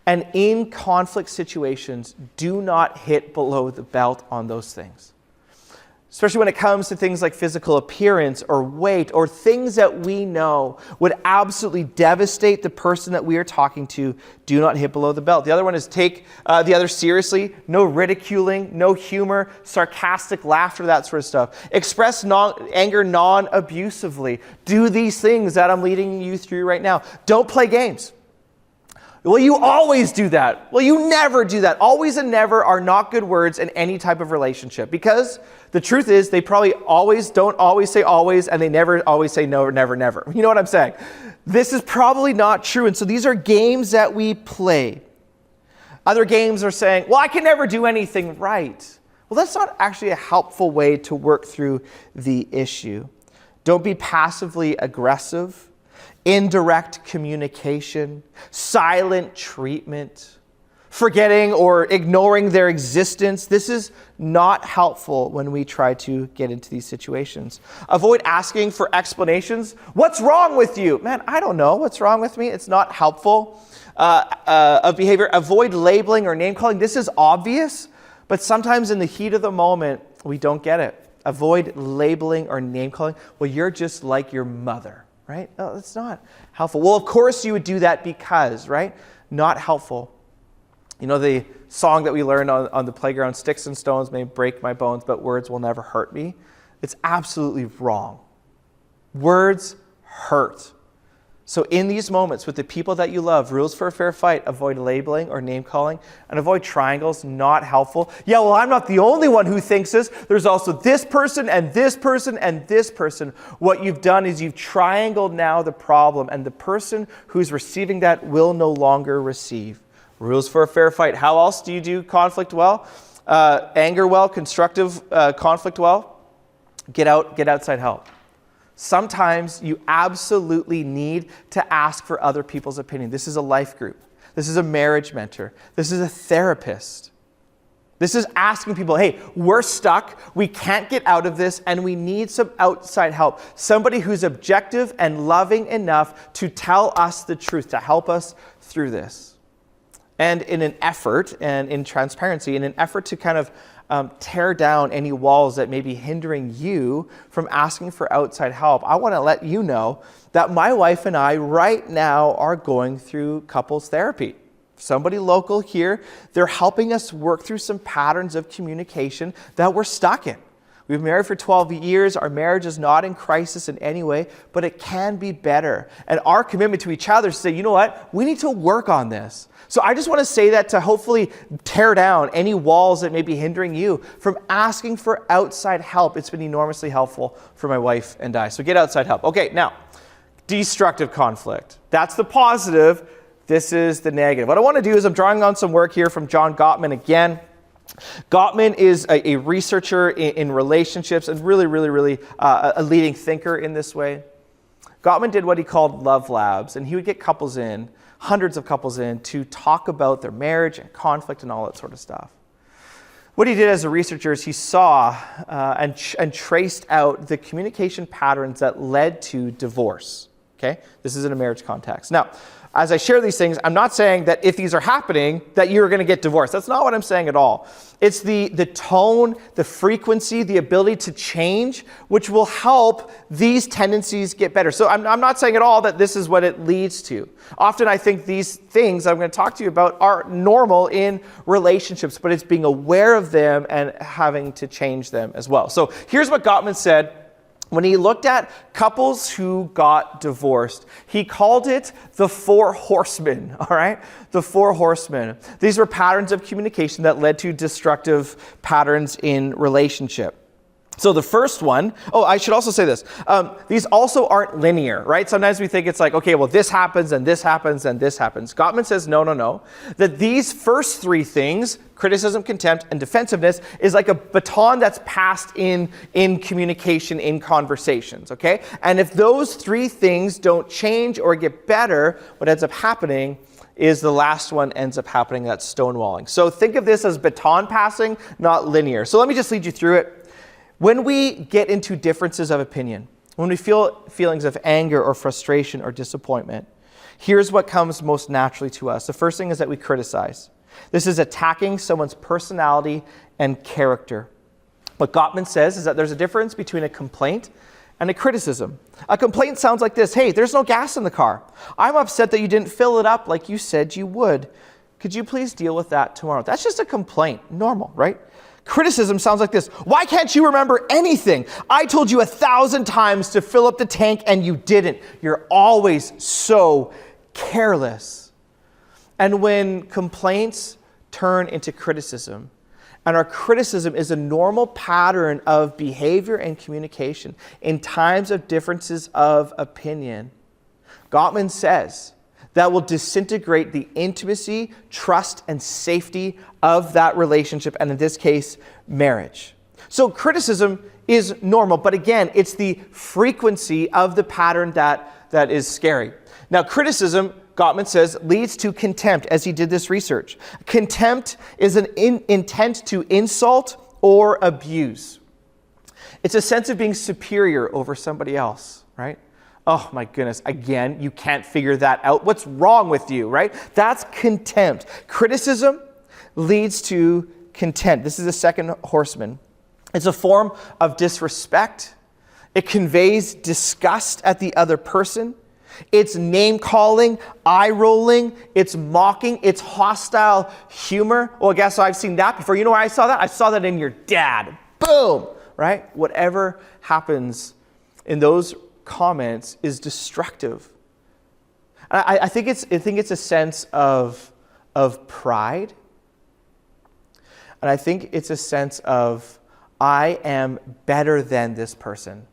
And in conflict situations, do not hit below the belt on those things. Especially when it comes to things like physical appearance or weight or things that we know would absolutely devastate the person that we are talking to. Do not hit below the belt. The other one is take the other seriously. No ridiculing, no humor, sarcastic laughter, that sort of stuff. Express anger non-abusively. Do these things that I'm leading you through right now. Don't play games. Well, you always do that. Well, you never do that. Always and never are not good words in any type of relationship, because the truth is they probably don't always say always, and they never always say no, never, never. You know what I'm saying? This is probably not true. And so these are games that we play. Other games are saying, well, I can never do anything right. Well, that's not actually a helpful way to work through the issue. Don't be passively aggressive. Indirect communication, silent treatment, forgetting or ignoring their existence. This is not helpful when we try to get into these situations. Avoid asking for explanations. What's wrong with you? Man, I don't know what's wrong with me. It's not helpful of behavior. Avoid labeling or name calling. This is obvious, but sometimes in the heat of the moment, we don't get it. Avoid labeling or name calling. Well, you're just like your mother. Right? No, that's not helpful. Well, of course you would do that because, right? Not helpful. You know the song that we learned on the playground, sticks and stones may break my bones, but words will never hurt me. It's absolutely wrong. Words hurt. So in these moments with the people that you love, rules for a fair fight, avoid labeling or name calling, and avoid triangles, not helpful. Yeah, well, I'm not the only one who thinks this. There's also this person and this person and this person. What you've done is you've triangled now the problem, and the person who's receiving that will no longer receive. Rules for a fair fight. How else do you do conflict well? Anger well, constructive conflict well? Get outside help. Sometimes you absolutely need to ask for other people's opinion. This is a life group. This is a marriage mentor. This is a therapist. This is asking people, hey, we're stuck. We can't get out of this, and we need some outside help. Somebody who's objective and loving enough to tell us the truth, to help us through this. And in an effort, and in transparency, in an effort to kind of tear down any walls that may be hindering you from asking for outside help, I want to let you know that my wife and I right now are going through couples therapy. Somebody local here, they're helping us work through some patterns of communication that we're stuck in. We've been married for 12 years. Our marriage is not in crisis in any way, but it can be better. And our commitment to each other is to say, you know what? We need to work on this. So I just want to say that to hopefully tear down any walls that may be hindering you from asking for outside help. It's been enormously helpful for my wife and I. So get outside help. Okay, now, destructive conflict. That's the positive. This is the negative. What I want to do is I'm drawing on some work here from John Gottman again. Gottman is a researcher in relationships and really a leading thinker in this way. Gottman did what he called love labs, and he would get couples in, hundreds of couples in, to talk about their marriage and conflict and all that sort of stuff. What he did as a researcher is he saw and traced out the communication patterns that led to divorce. Okay? This is in a marriage context. Now, as I share these things, I'm not saying that if these are happening, that you're going to get divorced. That's not what I'm saying at all. It's the tone, the frequency, the ability to change, which will help these tendencies get better. So I'm not saying at all that this is what it leads to. Often I think these things I'm going to talk to you about are normal in relationships, but it's being aware of them and having to change them as well. So here's what Gottman said. When he looked at couples who got divorced, he called it the 4 horsemen, all right? The 4 horsemen. These were patterns of communication that led to destructive patterns in relationship. So the first one, I should also say this. These also aren't linear, right? Sometimes we think it's like, okay, well, this happens and this happens and this happens. Gottman says, no. That these first 3 things, criticism, contempt, and defensiveness, is like a baton that's passed in communication, in conversations, okay? And if those 3 things don't change or get better, what ends up happening is the last one ends up happening, that's stonewalling. So think of this as baton passing, not linear. So let me just lead you through it. When we get into differences of opinion, when we feel feelings of anger or frustration or disappointment, here's what comes most naturally to us. The first thing is that we criticize. This is attacking someone's personality and character. What Gottman says is that there's a difference between a complaint and a criticism. A complaint sounds like this: hey, there's no gas in the car. I'm upset that you didn't fill it up like you said you would. Could you please deal with that tomorrow? That's just a complaint. Normal, right? Criticism sounds like this: why can't you remember anything? I told you 1,000 times to fill up the tank and you didn't. You're always so careless. And when complaints turn into criticism, and our criticism is a normal pattern of behavior and communication in times of differences of opinion, Gottman says that will disintegrate the intimacy, trust, and safety of that relationship, and in this case, marriage. So criticism is normal, but again, it's the frequency of the pattern that is scary. Now, criticism, Gottman says, leads to contempt, as he did this research. Contempt is an intent to insult or abuse. It's a sense of being superior over somebody else, right? Oh my goodness, again, you can't figure that out. What's wrong with you, right? That's contempt. Criticism leads to contempt. This is the second horseman. It's a form of disrespect. It conveys disgust at the other person. It's name-calling, eye-rolling, it's mocking, it's hostile humor. Well, I guess I've seen that before. You know where I saw that? I saw that in your dad. Boom! Right? Whatever happens in those comments is destructive. I think it's a sense of pride. And I think it's a sense of, I am better than this person.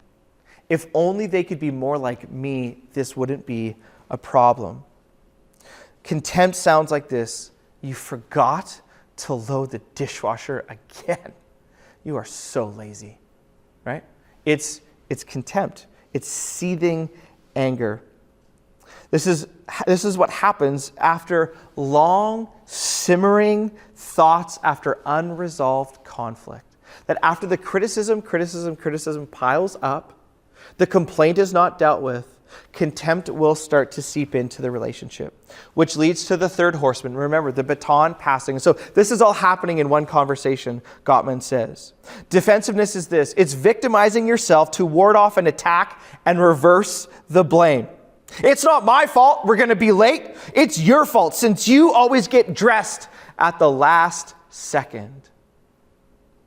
If only they could be more like me, this wouldn't be a problem. Contempt sounds like this: you forgot to load the dishwasher again. You are so lazy, right? It's contempt. It's seething anger. This is what happens after long, simmering thoughts, after unresolved conflict. That after the criticism piles up, the complaint is not dealt with, contempt will start to seep into the relationship, which leads to the third horseman. Remember, the baton passing. So this is all happening in one conversation, Gottman says. Defensiveness is this: it's victimizing yourself to ward off an attack and reverse the blame. It's not my fault we're going to be late. It's your fault, since you always get dressed at the last second.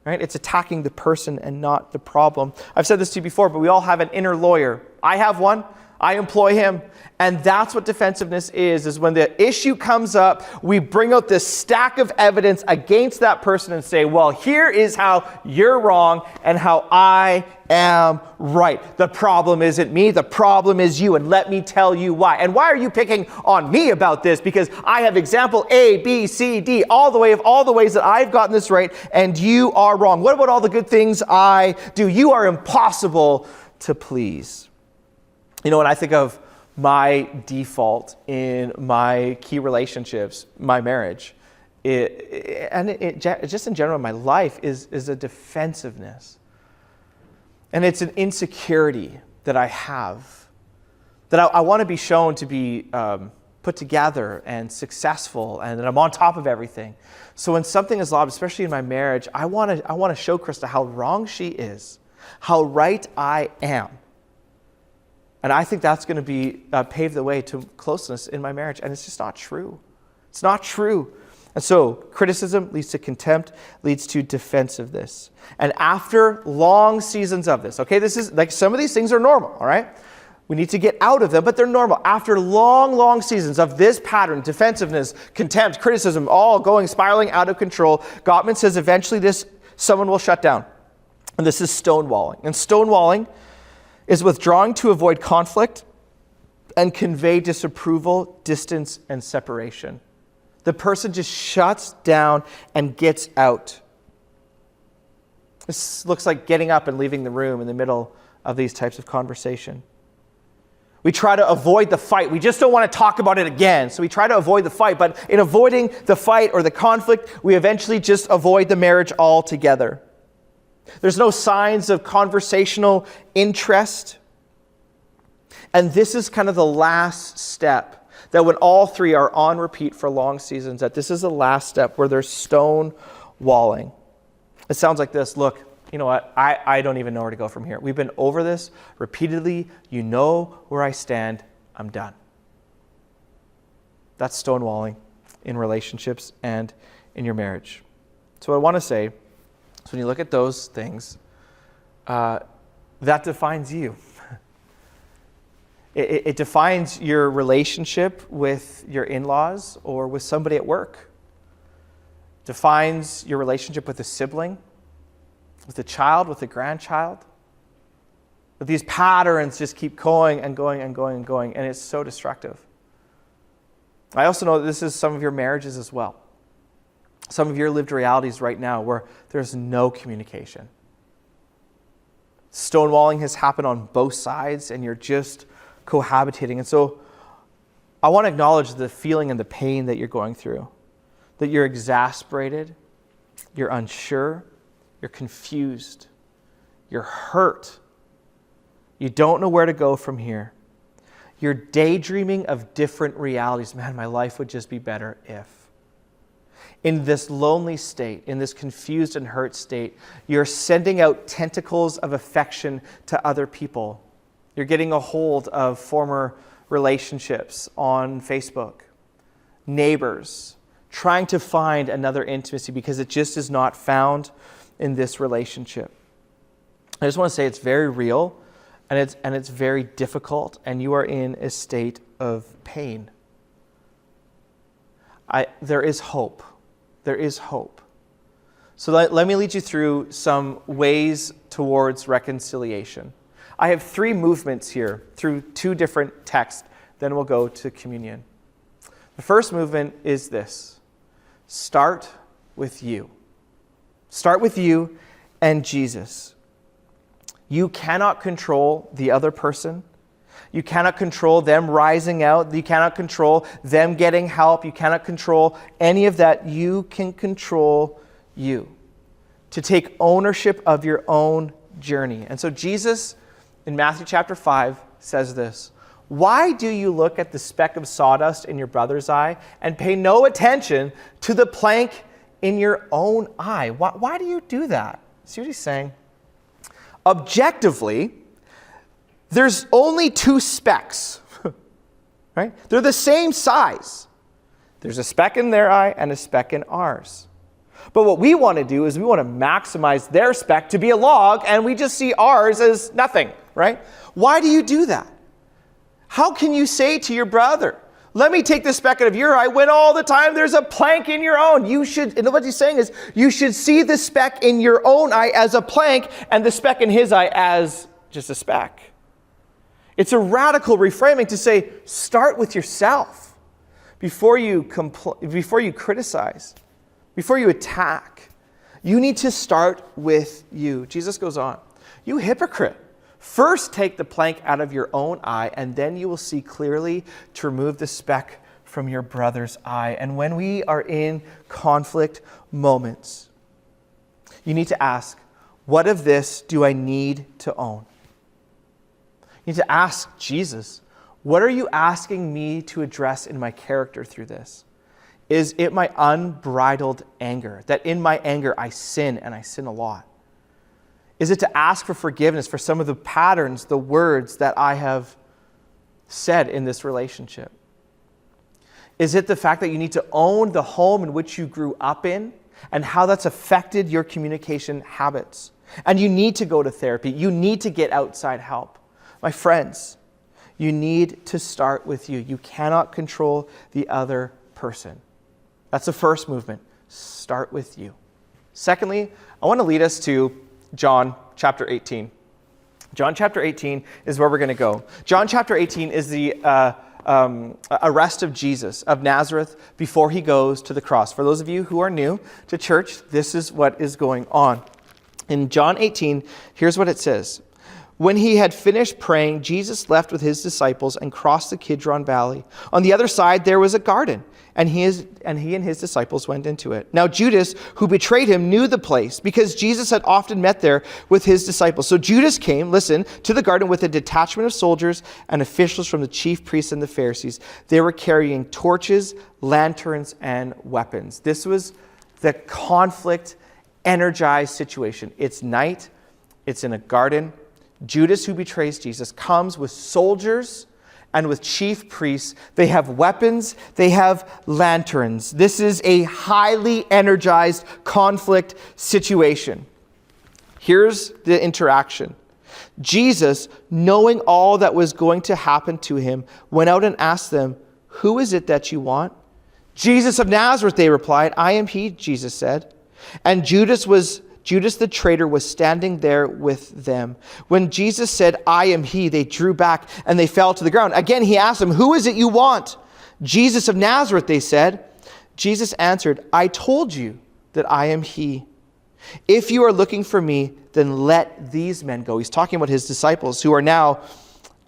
Right? It's attacking the person and not the problem. I've said this to you before, but we all have an inner lawyer. I have one. I employ him. And that's what defensiveness is when the issue comes up, we bring out this stack of evidence against that person and say, well, here is how you're wrong and how I am right. The problem isn't me. The problem is you. And let me tell you why. And why are you picking on me about this? Because I have example A, B, C, D, all the way of all the ways that I've gotten this right, and you are wrong. What about all the good things I do? You are impossible to please. You know, when I think of my default in my key relationships, my marriage, just in general, my life is a defensiveness. And it's an insecurity that I have, that I want to be shown to be put together and successful, and that I'm on top of everything. So when something is loud, especially in my marriage, I want to show Krista how wrong she is, how right I am. And I think that's going to be pave the way to closeness in my marriage. And it's just not true. It's not true. And so criticism leads to contempt, leads to defensiveness. And after long seasons of this, okay, this is like, some of these things are normal, all right? We need to get out of them, but they're normal. After long, long seasons of this pattern, defensiveness, contempt, criticism, all spiraling out of control, Gottman says eventually someone will shut down. And this is stonewalling. And stonewalling is withdrawing to avoid conflict and convey disapproval, distance, and separation. The person just shuts down and gets out. This looks like getting up and leaving the room in the middle of these types of conversation. We try to avoid the fight. We just don't want to talk about it again. So we try to avoid the fight. But in avoiding the fight or the conflict, we eventually just avoid the marriage altogether. There's no signs of conversational interest. And this is kind of the last step, that when all three are on repeat for long seasons, that this is the last step where there's stonewalling. It sounds like this: look, you know what? I don't even know where to go from here. We've been over this repeatedly. You know where I stand. I'm done. That's stonewalling in relationships and in your marriage. So what I want to say, so when you look at those things, that defines you. It defines your relationship with your in-laws or with somebody at work. Defines your relationship with a sibling, with a child, with a grandchild. But these patterns just keep going and going and going and going, and it's so destructive. I also know that this is some of your marriages as well. Some of your lived realities right now where there's no communication. Stonewalling has happened on both sides, and you're just cohabitating. And so I want to acknowledge the feeling and the pain that you're going through, that you're exasperated, you're unsure, you're confused, you're hurt. You don't know where to go from here. You're daydreaming of different realities. Man, my life would just be better if. In this lonely state, in this confused and hurt state, you're sending out tentacles of affection to other people. You're getting a hold of former relationships on Facebook, neighbors, trying to find another intimacy because it just is not found in this relationship. I just want to say it's very real, and it's very difficult, and you are in a state of pain. There is hope. There is hope. So let me lead you through some ways towards reconciliation. I have 3 movements here through 2 different texts. Then we'll go to communion. The first movement is this. Start with you. Start with you and Jesus. You cannot control the other person. You cannot control them rising out. You cannot control them getting help. You cannot control any of that. You can control you. To take ownership of your own journey. And so Jesus, in Matthew chapter 5, says this. Why do you look at the speck of sawdust in your brother's eye and pay no attention to the plank in your own eye? Why do you do that? See what he's saying? Objectively, there's only 2 specks, right? They're the same size. There's a speck in their eye and a speck in ours. But what we want to do is we want to maximize their speck to be a log, and we just see ours as nothing, right? Why do you do that? How can you say to your brother, let me take the speck out of your eye when all the time there's a plank in your own? You should, and what he's saying is, you should see the speck in your own eye as a plank and the speck in his eye as just a speck. It's a radical reframing to say, start with yourself before you criticize, before you attack. You need to start with you. Jesus goes on, you hypocrite. First take the plank out of your own eye, and then you will see clearly to remove the speck from your brother's eye. And when we are in conflict moments, you need to ask, what of this do I need to own? You need to ask Jesus, what are you asking me to address in my character through this? Is it my unbridled anger, that in my anger I sin, and I sin a lot? Is it to ask for forgiveness for some of the patterns, the words that I have said in this relationship? Is it the fact that you need to own the home in which you grew up in and how that's affected your communication habits? And you need to go to therapy. You need to get outside help. My friends, you need to start with you. You cannot control the other person. That's the first movement. Start with you. Secondly, I want to lead us to John chapter 18. John chapter 18 is where we're going to go. John chapter 18 is the arrest of Jesus of Nazareth before he goes to the cross. For those of you who are new to church, this is what is going on. In John 18, here's what it says. When he had finished praying, Jesus left with his disciples and crossed the Kidron Valley. On the other side, there was a garden, and he and his disciples went into it. Now Judas, who betrayed him, knew the place because Jesus had often met there with his disciples. So Judas came, listen, to the garden with a detachment of soldiers and officials from the chief priests and the Pharisees. They were carrying torches, lanterns, and weapons. This was the conflict energized situation. It's night. It's in a garden. Judas, who betrays Jesus, comes with soldiers and with chief priests. They have weapons. They have lanterns. This is a highly energized conflict situation. Here's the interaction. Jesus, knowing all that was going to happen to him, went out and asked them, "Who is it that you want?" "Jesus of Nazareth," they replied. "I am he," Jesus said. And Judas the traitor was standing there with them. When Jesus said, "I am he," they drew back and they fell to the ground. Again he asked them, "Who is it you want?" "Jesus of Nazareth," they said. Jesus answered, "I told you that I am he. If you are looking for me, then let these men go." He's talking about his disciples who are now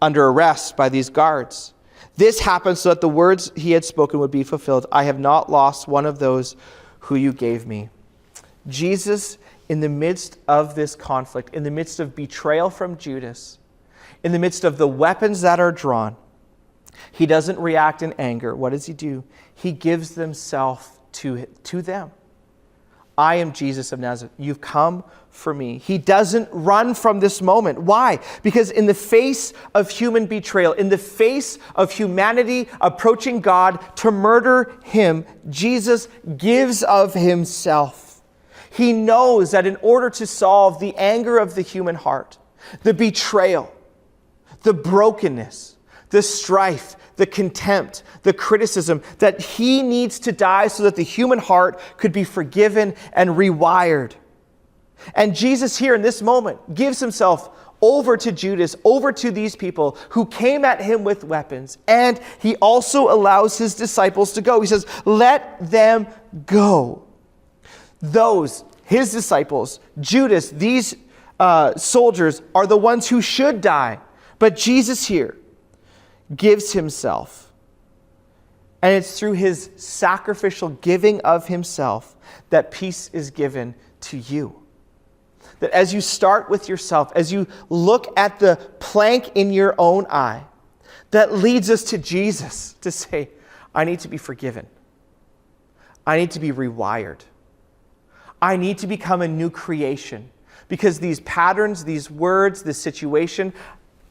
under arrest by these guards. This happened so that the words he had spoken would be fulfilled. "I have not lost one of those who you gave me." Jesus, in the midst of this conflict, in the midst of betrayal from Judas, in the midst of the weapons that are drawn, he doesn't react in anger. What does he do? He gives himself to them. "I am Jesus of Nazareth. You've come for me." He doesn't run from this moment. Why? Because in the face of human betrayal, in the face of humanity approaching God to murder him, Jesus gives of himself. He knows that in order to solve the anger of the human heart, the betrayal, the brokenness, the strife, the contempt, the criticism, that he needs to die so that the human heart could be forgiven and rewired. And Jesus here in this moment gives himself over to Judas, over to these people who came at him with weapons. And he also allows his disciples to go. He says, "Let them go." Those, his disciples, Judas, these soldiers are the ones who should die. But Jesus here gives himself. And it's through his sacrificial giving of himself that peace is given to you. That as you start with yourself, as you look at the plank in your own eye, that leads us to Jesus to say, "I need to be forgiven. I need to be rewired. I need to become a new creation because these patterns, these words, this situation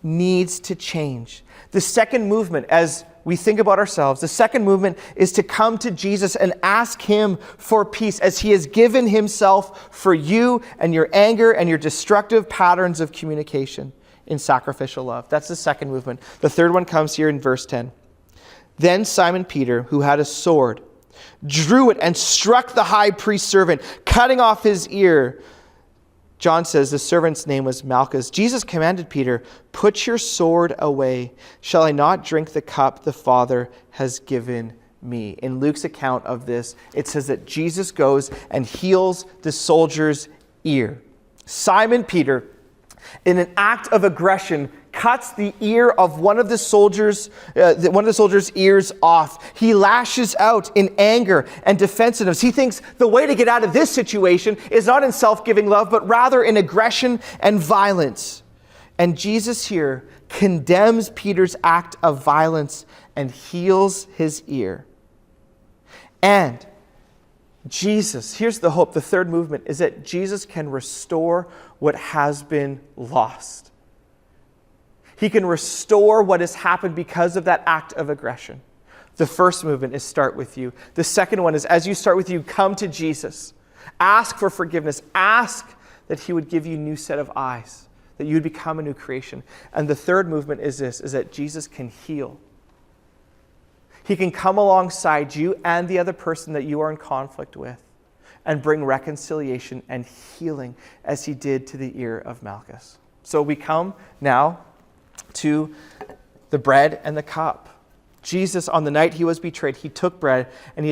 needs to change." The second movement, as we think about ourselves, the second movement is to come to Jesus and ask him for peace as he has given himself for you and your anger and your destructive patterns of communication in sacrificial love. That's the second movement. The third one comes here in verse 10. Then Simon Peter, who had a sword, drew it and struck the high priest's servant, cutting off his ear. John says the servant's name was Malchus. Jesus commanded Peter, "Put your sword away. Shall I not drink the cup the Father has given me?" In Luke's account of this, it says that Jesus goes and heals the soldier's ear. Simon Peter, in an act of aggression, cuts the ear of one of the soldier's ears off. He lashes out in anger and defensiveness. He thinks the way to get out of this situation is not in self-giving love, but rather in aggression and violence. And Jesus here condemns Peter's act of violence and heals his ear. And Jesus, here's the hope, the third movement, is that Jesus can restore what has been lost. He can restore what has happened because of that act of aggression. The first movement is start with you. The second one is as you start with you, come to Jesus. Ask for forgiveness. Ask that he would give you a new set of eyes, that you would become a new creation. And the third movement is this, is that Jesus can heal. He can come alongside you and the other person that you are in conflict with and bring reconciliation and healing as he did to the ear of Malchus. So we come now to the bread and the cup. Jesus, on the night he was betrayed, he took bread and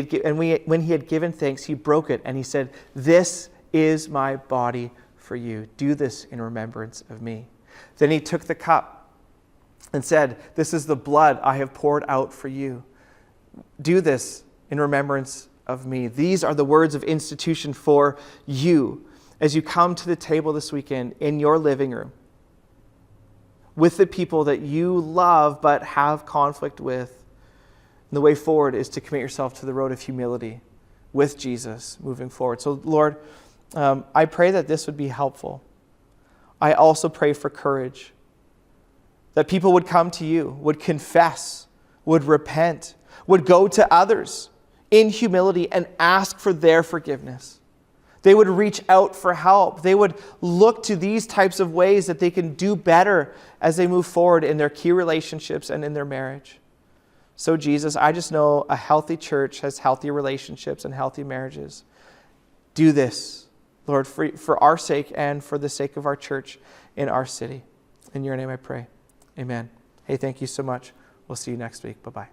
when he had given thanks, he broke it and he said, "This is my body for you. Do this in remembrance of me." Then he took the cup and said, "This is the blood I have poured out for you. Do this in remembrance of me." These are the words of institution for you as you come to the table this weekend in your living room with the people that you love but have conflict with. And the way forward is to commit yourself to the road of humility with Jesus moving forward. So Lord, I pray that this would be helpful. I also pray for courage, that people would come to you, would confess, would repent, would go to others in humility and ask for their forgiveness. They would reach out for help. They would look to these types of ways that they can do better as they move forward in their key relationships and in their marriage. So Jesus, I just know a healthy church has healthy relationships and healthy marriages. Do this, Lord, for our sake and for the sake of our church in our city. In your name I pray. Amen. Hey, thank you so much. We'll see you next week. Bye-bye.